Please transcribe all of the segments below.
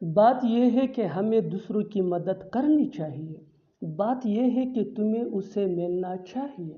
बात यह है कि हमें दूसरों की मदद करनी चाहिए। बात यह है कि तुम्हें उससे मिलना चाहिए।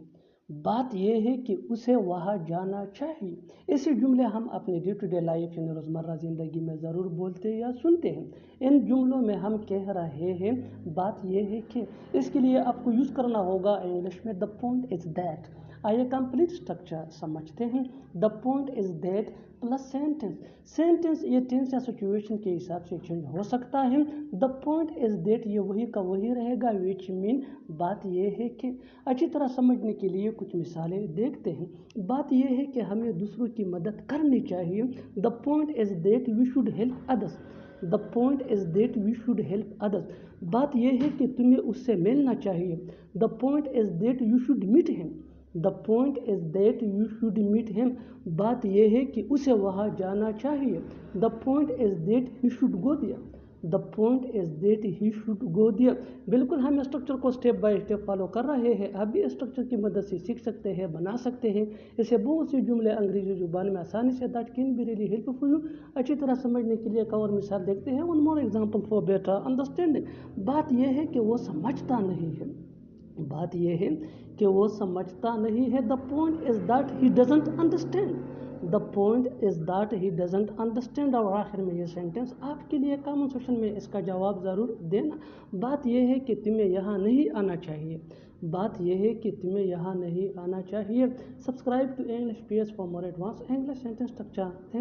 बात यह है कि उसे वहाँ जाना चाहिए। ऐसे जुमले हम अपने डे टू डे लाइफ यानी रोज़मर्रा ज़िंदगी में ज़रूर बोलते या सुनते हैं। इन जुमलों में हम कह रहे हैं, बात यह है कि इसके लिए आपको यूज़ करना होगा इंग्लिश में द पॉइंट इज़ दैट। आइए कंप्लीट स्ट्रक्चर समझते हैं। The point is that plus sentence. Sentence ये टेंस या सिचुएशन के हिसाब से चेंज हो सकता है। द पॉइंट इज़ दैट ये वही का वही रहेगा, विच मीन बात यह है कि। अच्छी तरह समझने के लिए कुछ मिसालें देखते हैं। बात यह है कि हमें दूसरों की मदद करनी चाहिए। The point is that we should help others. The point is that we should help others. बात यह है कि तुम्हें उससे मिलना चाहिए। The point is that you should meet him. The point is that you should meet him. बात यह है कि उसे वहाँ जाना चाहिए। The point is that he should go there. The point is that he should go there. बिल्कुल हम स्ट्रक्चर को स्टेप बाय स्टेप फॉलो कर रहे हैं। आप भी स्ट्रक्चर की मदद से सीख सकते हैं, बना सकते हैं। ऐसे बहुत से जुमले अंग्रेजी जुबान में आसानी say that can be really helpful for you. अच्छी तरह समझने के लिए एक और मिसाल देखते हैं। One more example for better understanding. बात यह है कि वो समझता नहीं है। बात यह है कि वो समझता नहीं है। The point is that he doesn't understand. The point is that he doesn't understand. और आखिर में ये सेंटेंस आपके लिए कमेंट सेक्शन में इसका जवाब ज़रूर देना। बात यह है कि तुम्हें यहाँ नहीं आना चाहिए। बात यह है कि तुम्हें यहाँ नहीं आना चाहिए। Subscribe to English PS for more advance English sentence structure. Thank